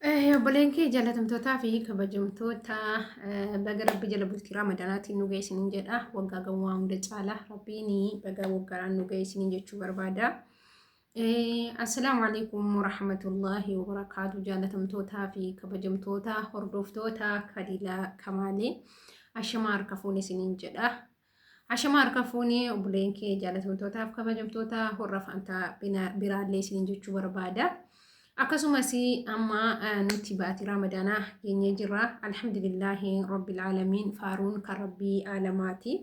Obboleenkee jaalatamtootaa fi kabajamtoota baga rabbi jala bultii Ramadanaatti nu geessiniin jedha. Waggaa gawwaa hunda caala rabbiin baga waggaadhaan nu geessiniin jechuu barbaada. Assalaamu alaikum warahmatullahi wabarakaatu. Jaalatamtootaa fi kabajamtoota hordoftoota Kadilaa Kamaalee ashamaa harka fuune isiniin jedha. Ashamaa harka fuune obboleenkee jaalatamtootaa fi kabajamtoota horra fantaa biraallee isiniin jechuu barbaada. Akkasumas amma nuti baatii Ramadaanaa geenye jirra. Alhamdulillahi rabbil alamin faaruun kan rabbii alamaati.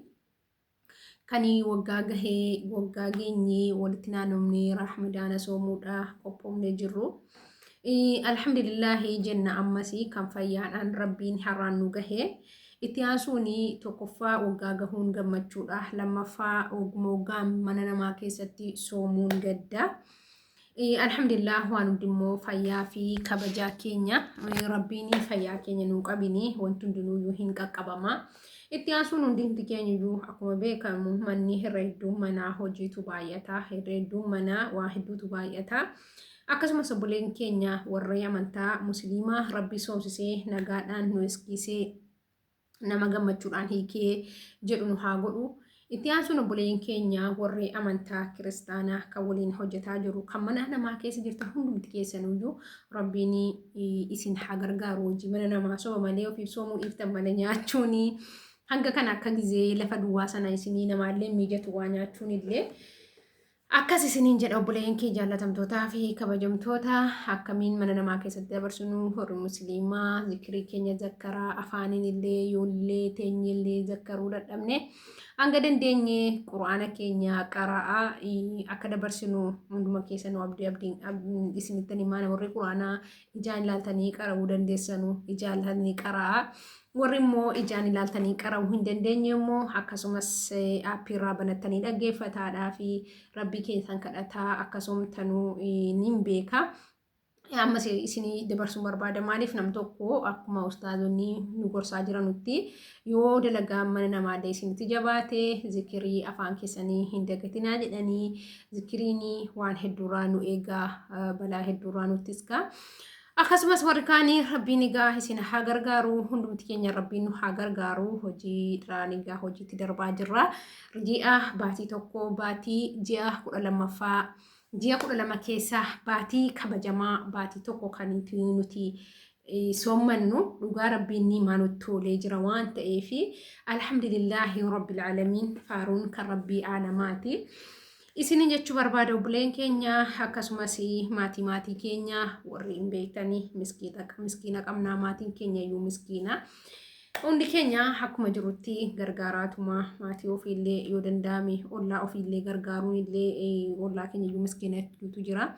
Kani waggaa gahee waggaa geenye walitti naannofne Ramadaana soomuudha qophoofne jirru. Alhamdulillahi jenna ammas kan fayyaadhaan rabbiin haraan nu gahee. Itti aansuuni tokkoffaa waggaa gahuun gammachuudha. Lammaffaa waggaan mana namaa keessatti soomuun gadda. Alhamdulillah waan hundimmoo fayyaa fi kabajaa keenya rabbiin fayyaa keenya nuu qabini wanti hundinuyyuu hin qaqqabama. Itti aansuun hundi keenyayyuu akkuma beekamu manni herreedduu manaa hojiitu baay'ata. Herreedduu manaa waa hedduutu baay'ata. Akkasumas obboleen keenya warra amantaa musliimaa rabbi soomsisee nagaadhaan nu eegsisee nama gammachuudhaan hiikee jedhu nu haa godhu. Itti aansuun obboleen keenya warri amantaa kiristaanaa kan waliin hojjetaa jiru kan mana namaa keessa jirtan hundumti keessanuyyuu rabbiin isin haa gargaaru. Hojii mana namaa soba malee ofiif soomuu dhiiftan malee nyaachuun hanga kana akka gizee lafa duwwaa sana isinii namaallee mijatu waa nyaachuun illee akkas isiniin jedha obboleen kee jaalatamtootaa fi kabajamtoota akkamiin mana namaa keessatti dabarsinu warri musliimaa zikirii keenya zakkaraa afaaniin illee yoollee teenye illee zakkaruu dadhabne. Hanga dandeenye quraana keenya qara'aa akka dabarsinu hunduma keessanuu abdiin isinitti himaa warri quraanaa ijaan ilaaltanii qara'uu dandeessanu ijaan ilaaltanii qara'aa. Warri immoo ijaan ilaaltanii qara'uu hin dandeenye immoo akkasumas aappiirraa banattanii dhaggeeffataadhaa fi rabbii keessan kadhataa akkasumtanuu nin beeka. Ammas isinii dabarsuu barbaada maaliif nam tokko akkuma ustaazonni nu gorsaa jiranutti yoo dalagaa mana namaallee isinitti jabaate zikirii afaan keessanii hin dagatinaa jedhanii zikiriin waan hedduurraa nu eegaa balaa hedduurraa nuttis gaa. Akkasumas warri kaanii rabbiin egaa isin haa gargaaru hundumti keenya rabbiin nu haa gargaaru hojiidhaan egaa hojiitti darbaa jirra. Ji'a baatii tokko baatii ji'a 12ffaa ji'a 12 keessaa baatii kabajamaa baatii tokko kan nuti soommannu dhugaa rabbiin niimaa nutti tolee jira waan ta'eef alhamdulillahi rabbil alamin faaruun kan rabbii alamaati. Isinin jechuu barbaada obboleen keenya akkasumas maatii keenya warri hin beektanii miskiina qabnaa maatiin keenya iyyuu miskiina. Hundi keenya akkuma jirutti gargaaraatuma maatii ofiillee yoo danda'ame ollaa ofiillee gargaaruun illee ollaa keenya iyyuu miskiina hedduutu jira.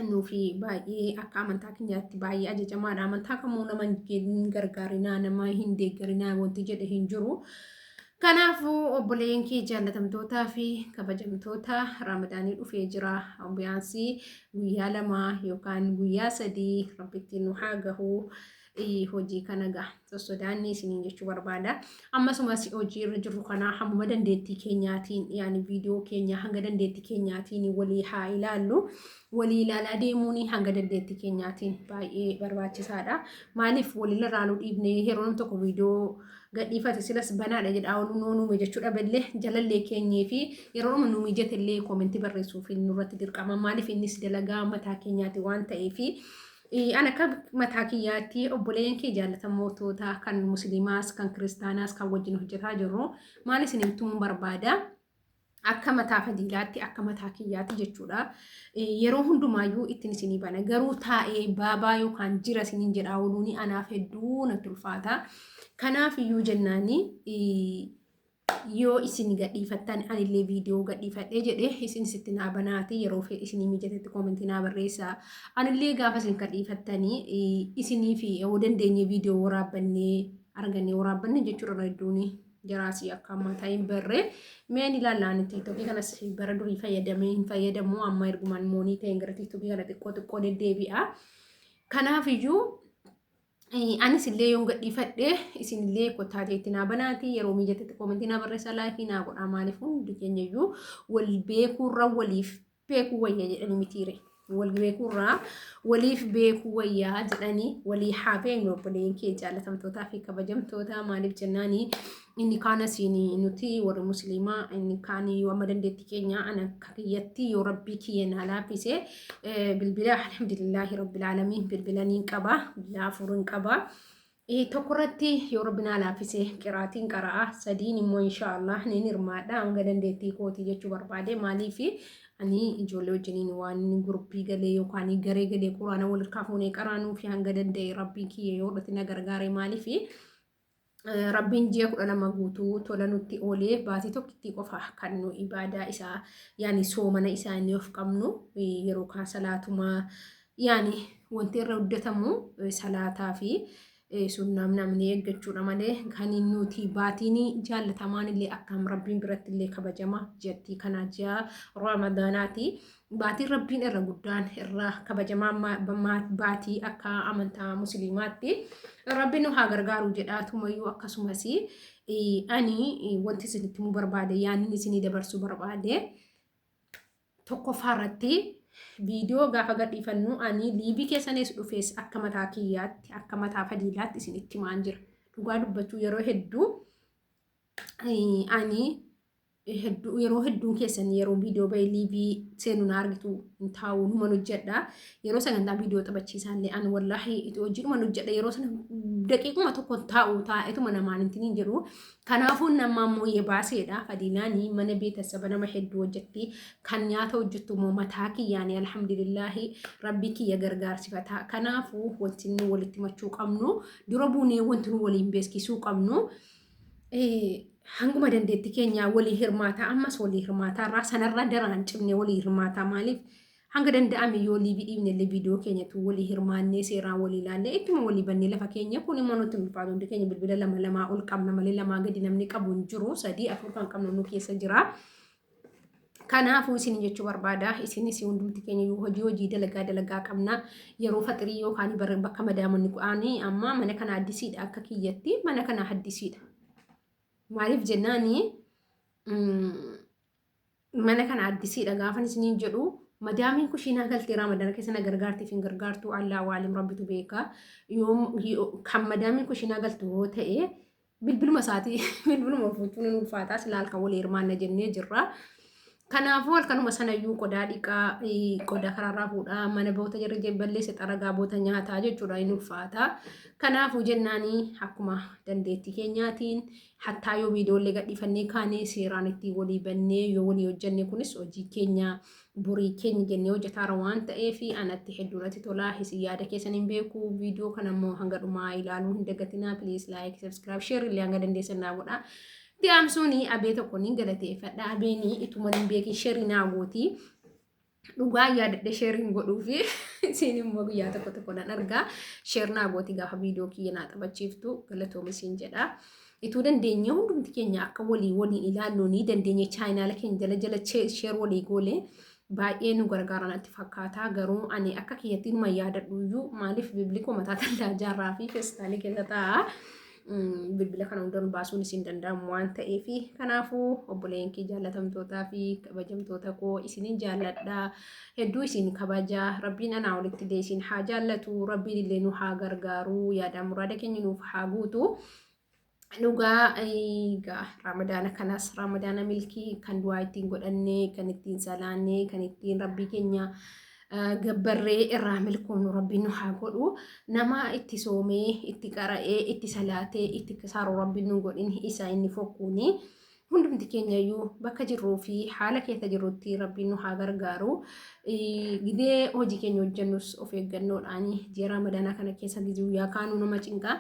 Nuufi baay'ee akka amantaa keenyaatti baay'ee ajajamaadha. Amantaa kamuu nama hin gargaarinaa nama hin deeggarinaa wanti jedhe hin jiru. Kanaafuu obboleen kee jaalatamtootaa fi kabajamtoota Ramadaanii dhufee jira. Obboleessi guyyaa 2 yookaan guyyaa 3 rabbitti nu haa gahu. Hojii kana gaa sosodaanni isiniin jechuu barbaada. Ammasumas hojii irra jirru kana hamma dandeettii keenyaatiin yaani viidiyoo keenya hanga dandeettii keenyaatiin walii haa ilaallu. Walii ilaalaa deemuun hanga dandeettii keenyaatiin baay'ee barbaachisaadha. Maaliif walii ilaaluu dhiibne yeroo nam tokko viidiyoo gadhiifate silas banaadha jedhaa nuume jechuudha bellee jalallee keenyee fi yeroo nu mijatillee koomentii barreessuuf nurratti dirqama. Maaliif innis dalagaa mataa keenyaati waan ta'eef. Ana akka mataa kiyyaatti obboleen kee jaalatamtoota kan musliimaas kan kiristaanaas kan wajjin hojjetaa jirru maal isinitti himuun barbaada akka mataa fadiilaatti akka mataa kiyyaatti jechuudha. Yeroo hundumaayyuu ittiin isinii bana garuu taa'ee baabaa yookaan jira isiniin jedhaa ooluun anaaf hedduu natti ulfaata. Kanaaf iyyuu jennaani yoo isin gadhiifattan anillee viidiyoo gadhiifadhee jedhee isin sitti naa banaati yeroo isinii mijatetti koomentii naa barreessaa. Anillee gaafa isin gadhiifattanii isinii fi yoo dandeenye viidiyoo waraabbannee argannee waraabbanne jechuudha hedduun jaraasii akka ammaa ta'in barree meen ilaallaan tiktokii kanas bara durii fayyadamee hin fayyadamu amma ergumaan moonii ta'in gara tiktokii kana xiqqoo deddeebi'a. Kanaaf iyyuu anis illee yoon gadhiifadhe isinillee kottaateetti naa banaati yeroo mijatetti koomentii naa barreessaa laayifii naa godhaa maaliif hundi keenya iyyuu wal beekuurra waliif beekuu wayya jedhani mitiire. والبيكورا ولي في بيكو ويا جدني ولي حافين وبلين كي جالتهم توتا في كبجم توتا مالي بجناني إني كان سيني نتي ور مسلمة إني كاني ومدن دي كينيا أنا كيتي وربي كينا لا بيسه بالبلا الحمد لله رب العالمين بالبلانين كبا لا فرن كبا تقرأتي يا ربنا لا بيسه كراتين قراءة سديني مو إن شاء الله نيرما دا مدن دي كوتي جتشو بربادي مالي في أني جولو جنين وان جروبي قلي وكاني غري قلي قرانا والكافوني قرانو في هنگدن دي ربي كي يورتنا غرغاري مالي في ربين جيك أنا مغوتو تولنوتي أولي باتي توكتي قفا كانو إبادة إسا يعني سومنا إسا إني يفقمنو يروكا صلاة ما يعني وانتي رودتمو صلاة في sunnam namni eeggachuudha malee kan nuti baatini jaallatamaan illee akkam rabbiin biratti illee kabajama jetti kana jaa ramadaanaati baatiin rabbiin irra guddaan irra kabajamaa baatii akka amantaa musliimaatti rabbiin nu haa gargaaru jedhaatumayyuu akkasumas ani wanti isinitti mu barbaade yaanni isinii dabarsuu barbaade tokkoffaarratti فيديو غافا غدي فنو اني ليبي كيسانيس دوفيس akka mataa kiyyaatti akka mataa fadiilaatti isinitti maan jira dhugaa dubbachuu yeroo hedduu ani yeroo hedduu keessan yeroo viidiyoo bay liibii seenuun argitu taa'u numa hojjedha yeroo sagantaa viidiyoo taphachiisaallee an wallahi itti hojjedhuma hojjedha yeroo sana daqiiquma tokko taa'u taa'etuma namaan intiniin jedhu kanaafuu nama ammoo yebaaseedha fadiilaanii mana beetasaba nama hedduu hojjetti kan nyaata hojjettu moo mataa kiyyaanii alhamdulillahi rabbi kiyya gargaarsifata kanaafuu wanti nu walitti machuu qabnu dura buunee wanti nu waliin beeskisuu qabnu hanguma dandeetti keenya walii hirmaata ammas walii hirmaata irraa sanarra daraan cimne walii hirmaata maaliif hanga danda'ame yoo liibii dhiibne illee viidiyoo keenyatu walii hirmaannee seeraan walii ilaalle ittuma walii bannee lafa keenya kun immoo nutti ulfaatu hundi keenya bilbila lama ol qabna malee lamaa gadi namni qabu hin jiru 3 4 kan qabnu nu keessa jira kanaafuu isin jechuu barbaada isinis hundumti keenya hojii dalagaa qabna yeroo faxirii yookaan bakka madaamonni qo'anii amma mana kana addisiidha akka kiyyatti mana kana addisiidha maaliif jennaani mana kana addisiidha gaafan isiniin jedhu madaamiin kushiinaa galtee ramadana keessa na gargaartiif hin gargaartu allaa waalim rabbitu beeka kan madaamiin kushiinaa galtu yoo ta'e bilbiluma isaatii bilbiluma fuuchuun hin ulfaataa silaa halkan walii hirmaanna jennee jirra kanaafuu halkanuma sanayyuu qodaa dhiqaa qodaa karaarraa fuudhaa mana boota jirra jebballeesse xaragaa boota nyaataa jechuudha hin ulfaata kanaafuu jennaanii akkuma dandeettii keenyaatiin hattaa yoo viidiyoolee gadhiifannee kaanee seeraan itti walii bannee yoo walii hojjenne kunis hojii keenya burii keenya jennee hojjetaara waan ta'eef anatti hedduudhatti tolaa isin yaada keessan hin beeku viidiyoo kanammoo hanga dhumaa ilaaluu hin dagatinaa please like subscribe share illee hanga dandeessan naa godhaa Tiamsuni abe tokko ni galateeffadha abeeni ituma hin beekin sheerinaa gooti dhugaa yaadadhe sheerin godhuufi isin immoo guyyaa tokko nan argaa sheernaa gooti gaafa viidiyoo kiyya naa taphachiiftu galatooma isin jedha ituu dandeenye hundumti keenya akka walii ilaallu ni dandeenye chaayinaala keenya jala sheer walii goolee baay'ee nu gargaara natti fakkaata garuu ani akka kiyyatti numa yaadadhuyyuu maaliif bibilikoo mataa tallaa jaarraa fi feestaalii keessa ta'a bilbila kana hundan baasuun isin danda'amu waan ta'eef kanaafuu obboleen kee jaallatamtootaa fi kabajamtoota koo isinin jaalladha hedduu isin kabajaa rabbiin anaa walitti dee isin haa jaallatu rabbiin illee nu haa gargaaru yaada muraada keenya nuuf haa guutu dhugaa egaa ramadaana kanas ramadaana milkii kan du'aa ittiin godhannee kan ittiin salaannee kan ittiin rabbii keenya gabbarree irraa milkoonu rabbiin nu haa godhu nama itti soomee itti qara'ee itti salaatee itti kasaaru rabbiin nu godhin isa inni fokkuuni hundumti keenyayyuu bakka jirruu fi haala keessa jirrutti rabbiin nu haa gargaaru gidee hojii keenya hojjennus of eeggannoodhaan ji'a ramadaanaa kana keessa guyyaa kaanuu nama cinqaa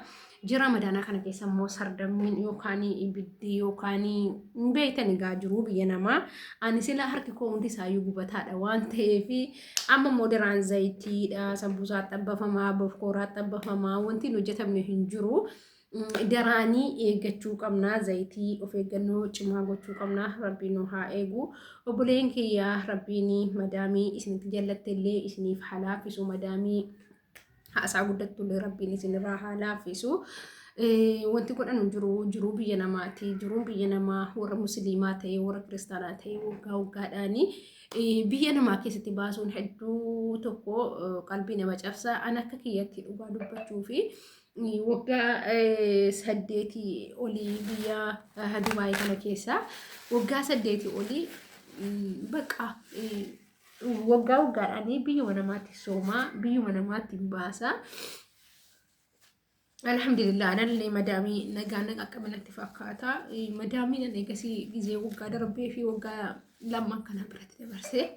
ji'a ramadaanaa kana keessa immoo sardammiin yookaan ibiddi yookaan hin beektan egaa jiru biyya namaa ani sila harki koo hundi isaayyuu gubataadha waan ta'eef amma immoo diraan zayitiidha sambuusaa xabbafamaa bofkooraa xabbafamaa wanti hojjetamne hin jiru daraanii eeggachuu qabnaa zayitii of eeggannoo cimaa gochuu qabnaa rabbiin nu haa eegu obboleen kiyyaa rabbiin madaamii isinitti jallatte illee isiniif haa laaffisu madaamii haasaa guddattu illee rabbiin isinirraa haa laaffisu wanti godhan jiru biyya namaati jiruun biyya namaa warra musliimaa ta'e warra kiristaanaa ta'e waggaadhaani biyya namaa keessatti baasuun hedduu tokko qalbii nama cabsa an akka kiyyatti dhugaa dubbachuu fi waggaa 8 olii biyya Dubaay kana keessa waggaa 8 olii baqa waggaadhaani biyyuma namaatti soomaa biyyuma namaatti baasa. Alhamdulillah أنا اللي مدامي نجانا أكملت فكاتا مدامي أنا كسي جزء وقادر ربي في وقا لما كان برات برسه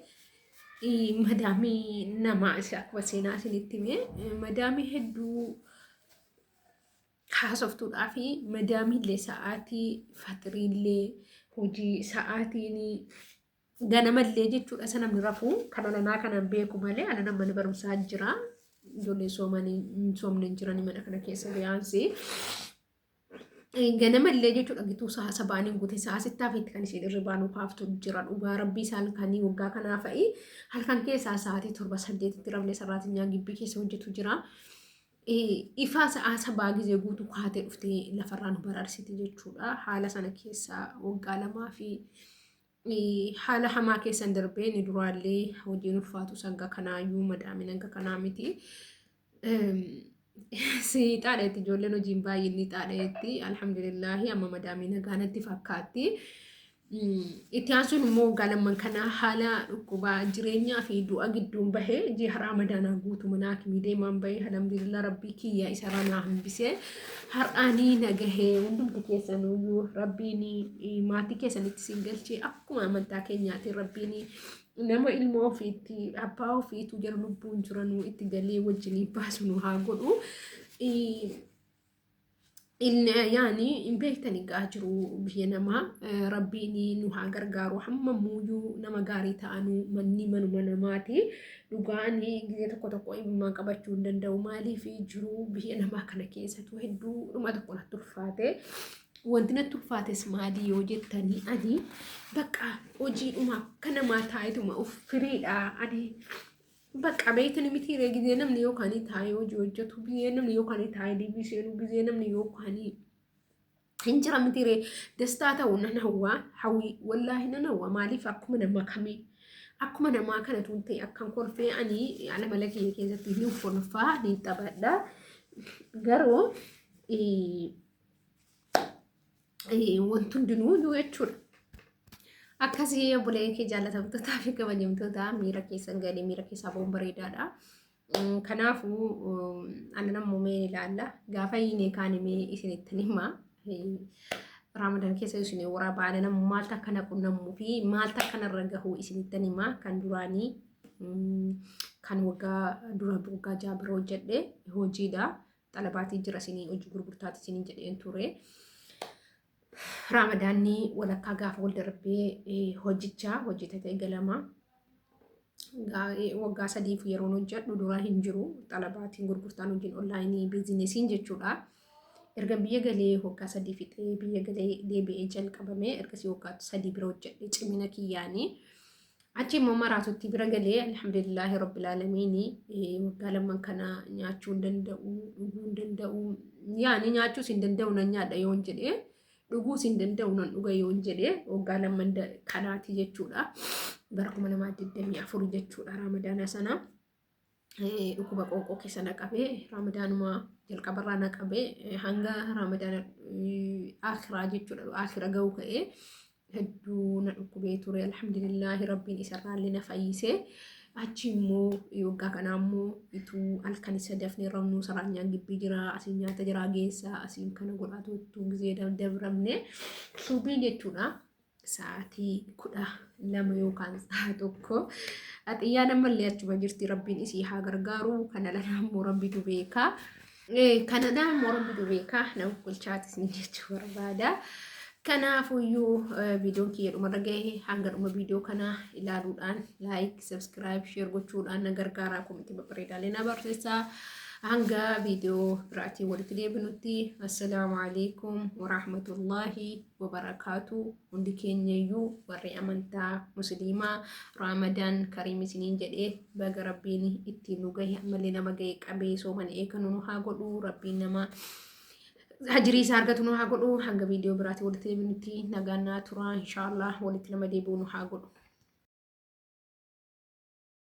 مدامي نماشى وسينا سنتيمه مدامي هدو حاسفتو العافي مدامي اللي ساعاتي فتري اللي وجي ساعاتيني جانا مللي جيتو أسنا من رفو كنا كنا بيكو مالي أنا نما نبرم ساجرا دولي soomni jirani mana kana keessa biyaansi ganama illee jechuudha gitu sa'a baaniin guute sa'a 6 kan isin irribaanu kaaftu jiran dhugaa rabbii isaan kan waggaa kanaa fa'i halkan keessaa sa'aatii 7-8 rablee sarraatinyaa gibbii keessa hojjetu jira ifaa sa'a 7 gizee guutuu kaatee dhuftee lafarraan bararsiti jechuudha haala sana keessaa waggaa 2 fi haala hamaa keessan darbee ni duraallee hojiin ulfaatu sanga kanaayyuu madaamin hanga kanaa miti si xaadheetti ijoolleen hojiin baay'inni xaadheetti alhamdulillahi amma madaamin nagaanatti fakkaatti itti aansuun immoo galamman kana haala dhukkubaa jireenyaa fi du'a gidduun bahee ji'a ramadaanaa guutuu manaa kimii deemaan bahee alhamdulillah rabbii kiyya isa ranaa hambisee har'aanii nagahee hundumti keessanuyyuu rabbiin maatii keessanitti siin galchee akkuma amantaa keenyaatti rabbiin nama ilmoo ofiitti abbaa ofiitu jara lubbuun jiranuu itti galee wajjinii baasu nu haa godhu يعني إن بيتني قاجروا بينما ربيني نوها غرغارو حمم مويو نما غاري تانو من ماتي لغاني جيتا كوتاكو إما قبچو دندو مالي في جرو بينما كان كيسة توهدو نما تكون الترفاتي وانتنا الترفاتي سمادي يوجدتني أني بقى وجي أما كان ما تايتو ما أفريدا أني بقى بيتني متيري جدي نمني يوكاني تاي وجوجتو بيه نمني يوكاني تاي دي بيسيرو جدي نمني يوكاني هنجرا متيري دستاتا ونحن هو حوي والله ننوى مالي فأكمنا ما كمي أكمنا ما كانت ونتي أكم كل في أني على ملكي كيزتي نوفن فا نتبدا قرو وانتون دنو يوچور akkasii bulee kee jaalatamtoota fi kabajamtoota miira keessan gadii miira keessaa boon bareedaadha. Kanaafuu ana nammoo mee ilaalla gaafa hiine kaanimee isinitti hima. Ramadan keessa isin waraabaan namuu maaltu akkana qunnamuu fi maaltu akkanarra gahuu isinitti hima kan duraanii kan waggaa dura waggaa jaabira hojjedhe hojiidha. Xalabaatii jira isinii hojii gurgurtaati isinii jedheen ture. Ramadaanni walakkaa gaafa wal darbee hojjetatee galama waggaa 3 yeroon hojjedhu dura hin jiru xalabaatiin gurgurtaan hojiin onlaayinii biizinesiin jechuudha. Erga biyya galee waggaa 3 fixee biyya galee deebi'ee jalqabame ergasii waggaa 3 bira hojjedhe cimina kiyyaanii achi immoo maraatutti bira galee alhamdulillahi rabbil aalamiin waggaa lamman kana nyaachuu hin danda'u dhuguu hin danda'u yaani nyaachuus hin danda'u nan nyaadha yoon jedhee dhuguus hin danda'u nan dhuga yoon jedhee waggaa lamman kanaati jechuudha. Bara 2024 jechuudha ramadaana sana dhukkuba qoonqoo keessa naqabee ramadaanuma jalqabarraa naqabee hanga ramadaana akhiraa jechuudha akhira ga'u ka'ee hedduu na dhukkubee ture alhamdulillahi rabbiin isarraallee na fayyisee achi immoo waggaa kanaa immoo ituu halkan isa dafnee rabnuu saraanyaan gibbii jira asiin nyaata jira geessaa asiin kana godhaatu gizee dabramne suubii jechuudha. Sa'aatii 12 yookaan sa'a tokko xiyyaa namallee achuma jirti rabbiin isii haa gargaaru kana lammoo rabbitu beeka kana lammoo rabbitu beeka nama bulchaatis ni jechuu barbaada. Kanaafuyyuu viidiyoon kiyya dhumarra gahe hanga dhuma viidiyoo kana ilaaluudhaan laayik sabskiraayib sheer gochuudhaan na gargaaraa komitii babbareedaalee na barsiisaa. hanga video berarti walitti deebinutti assalamu alaikum warahmatullahi wabarakatuh hundi keenyayyuu warri amantaa musliimaa ramadan karim isiniin jedhee baga rabbiin ittiin nu gahe ammallee nama gahe qabee sooman eekanu nu haa godhu rabbiin nama هجري سارقة نوها قلو حنق فيديو براتي ولتي بنتي نقانا ترى إن شاء الله ولتي لما ديبونو حاقلو